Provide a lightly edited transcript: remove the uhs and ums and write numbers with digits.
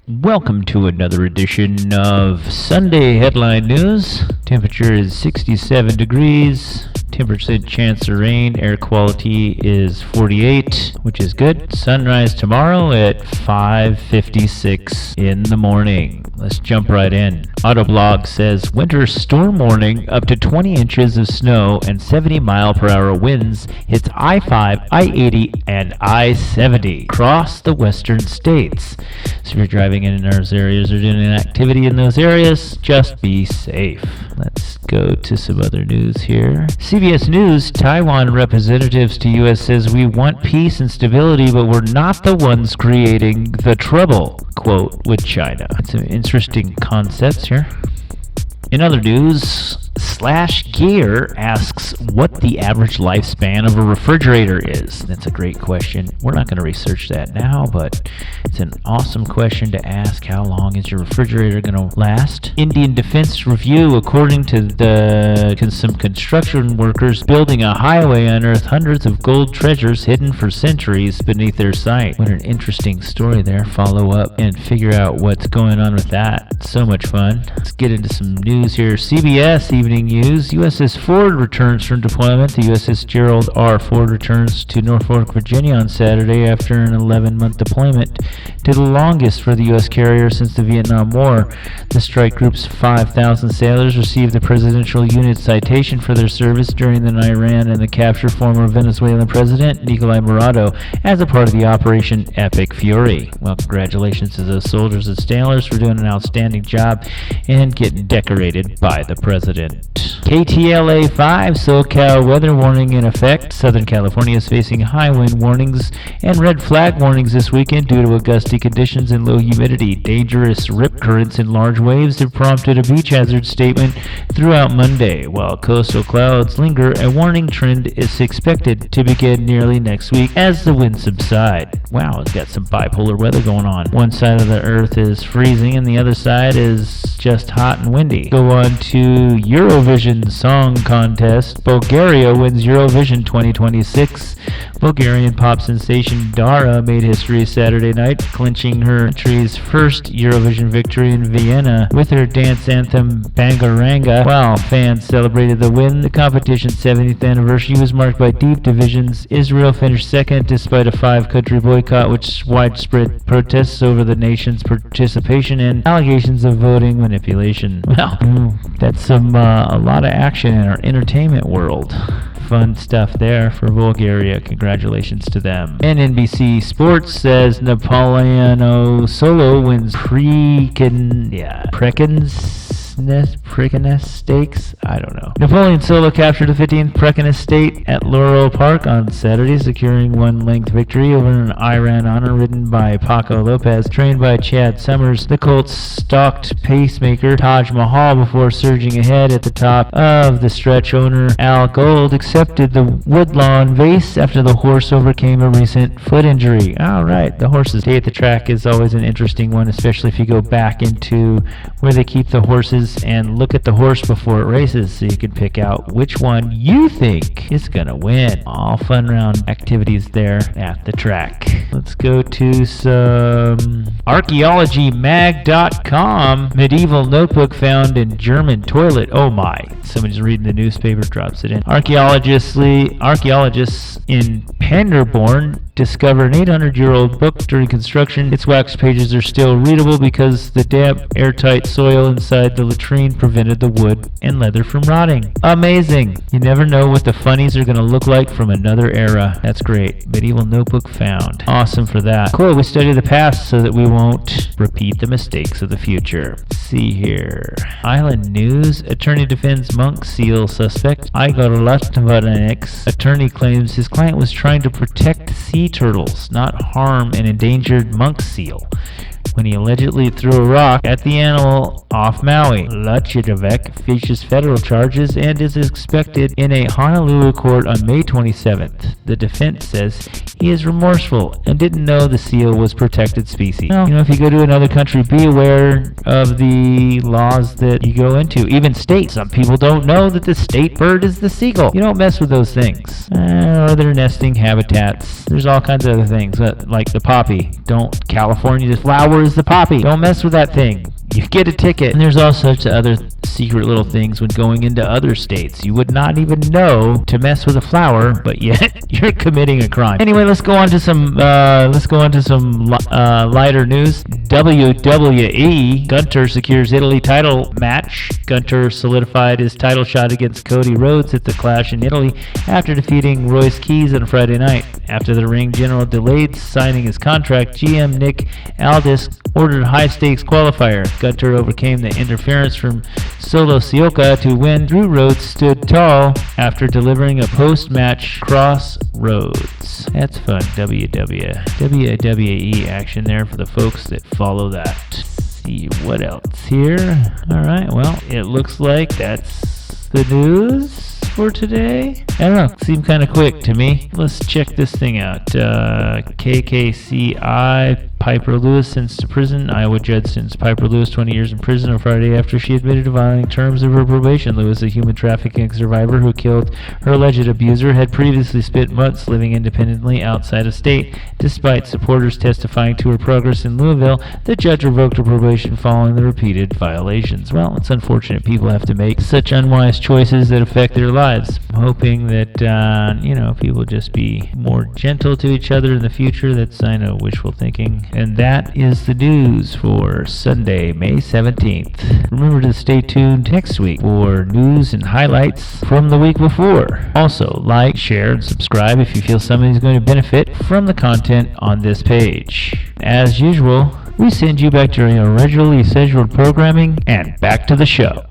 Welcome to another edition of Sunday Headline News. Temperature is 67 degrees. 10% chance of rain. Air quality is 48, which is good. Sunrise tomorrow at 5:56 in the morning. Let's jump right in. Autoblog says winter storm warning, up to 20 inches of snow and 70-mile-per-hour winds hits I-5, I-80, and I-70 across the western states. So if you're driving in those areas or doing an activity in those areas, just be safe. Let's go to some other news here. CBS News, Taiwan representatives to U.S. says we want peace and stability, but we're not the ones creating the trouble, quote, with China. Some interesting concepts here. In other news, Slash Gear asks what the average lifespan of a refrigerator is. That's a great question. We're not going to research that now, but it's an awesome question to ask. How long is your refrigerator going to last? Indian Defense Review, according to some construction workers building a highway, unearthed hundreds of gold treasures hidden for centuries beneath their site. What an interesting story there. Follow up and figure out what's going on with that. So much fun. Let's get into some news here. CBS Evening News, USS Ford returns from deployment. The USS Gerald R. Ford returns to Norfolk, Virginia on Saturday after an 11-month deployment, to the longest for the U.S. carrier since the Vietnam War. The strike group's 5,000 sailors received the Presidential Unit Citation for their service during the Iran and the capture of former Venezuelan President Nicolás Maduro as a part of the Operation Epic Fury. Well, congratulations to those soldiers and sailors for doing an outstanding job and getting decorated by the President. KTLA 5 SoCal weather warning in effect. Southern California is facing high wind warnings and red flag warnings this weekend due to gusty conditions and low humidity. Dangerous rip currents and large waves have prompted a beach hazard statement throughout Monday. While coastal clouds linger, a warning trend is expected to begin nearly next week as the winds subside. Wow, it's got some bipolar weather going on. One side of the earth is freezing and the other side is just hot and windy. Go on to Eurovision Song Contest. Bulgaria wins Eurovision 2026. Bulgarian pop sensation Dara made history Saturday night, clinching her country's first Eurovision victory in Vienna with her dance anthem Bangaranga. While fans celebrated the win, the competition's 70th anniversary was marked by deep divisions. Israel finished second despite a 5-country boycott, which widespread protests over the nation's participation and allegations of voting manipulation. Well, that's a lot of action in our entertainment world. Fun stuff there for Bulgaria. Congratulations to them. And NBC Sports says Napoleon Solo wins Preakness Stakes? I don't know. Napoleon Solo captured the 15th Preakness State at Laurel Park on Saturday, securing one-length victory over an Iran honor ridden by Paco Lopez, trained by Chad Summers. The colt stalked pacemaker Taj Mahal before surging ahead at the top of the stretch. Owner Al Gold accepted the Woodlawn vase after the horse overcame a recent foot injury. All right, the horses' day at the track is always an interesting one, especially if you go back into where they keep the horses and look at the horse before it races so you can pick out which one you think is gonna win. All fun round activities there at the track. Let's go to some archaeologymag.com. Medieval notebook found in German toilet. Oh my, somebody's reading the newspaper, drops it in. Archaeologists in Paderborn discovered an 800-year-old book during construction. Its wax pages are still readable because the damp, airtight soil inside the latrine prevented the wood and leather from rotting. Amazing! You never know what the funnies are going to look like from another era. That's great. Medieval notebook found. Awesome for that. Cool, we study the past so that we won't repeat the mistakes of the future. Let's see here. Island News. Attorney defends monk seal suspect. Igor Latvarenek's attorney claims his client was trying to protect sea turtles, not harm an endangered monk seal, when he allegedly threw a rock at the animal off Maui. Latvarenek faces federal charges and is expected in a Honolulu court on May 27th. The defense says he is remorseful and didn't know the seal was protected species. Well, if you go to another country, be aware of the laws that you go into. Even states. Some people don't know that the state bird is the seagull. You don't mess with those things. Or their nesting habitats. There's all kinds of other things, like the poppy. California just flowers is the poppy. Don't mess with that thing. You get a ticket. And there's all sorts of other secret little things when going into other states. You would not even know to mess with a flower, but yet you're committing a crime. Anyway, let's go on to some lighter news. WWE. Gunter secures Italy title match. Gunter solidified his title shot against Cody Rhodes at the Clash in Italy after defeating Royce Keys on Friday night. After the ring general delayed signing his contract, GM Nick Aldis ordered a high-stakes qualifier. Gunter overcame the interference from Solo Sikoa to win. Drew Rhodes stood tall after delivering a post-match crossroads. That's fun. WWE action there for the folks that follow that. See what else here. All right, well, it looks like that's the news for today. I don't know, seemed kind of quick to me. Let's check this thing out. KKCI, Piper Lewis sentenced to prison. Iowa judge sentenced Piper Lewis 20 years in prison on Friday after she admitted to violating terms of her probation. Lewis, a human trafficking survivor who killed her alleged abuser, had previously spent months living independently outside of state. Despite supporters testifying to her progress in Louisville, the judge revoked her probation following the repeated violations. Well, it's unfortunate people have to make such unwise choices that affect their lives. I'm hoping that, people just be more gentle to each other in the future. That's, I know, wishful thinking. And that is the news for Sunday, May 17th. Remember to stay tuned next week for news and highlights from the week before. Also, like, share, and subscribe if you feel somebody's going to benefit from the content on this page. As usual, we send you back to your originally scheduled programming and back to the show.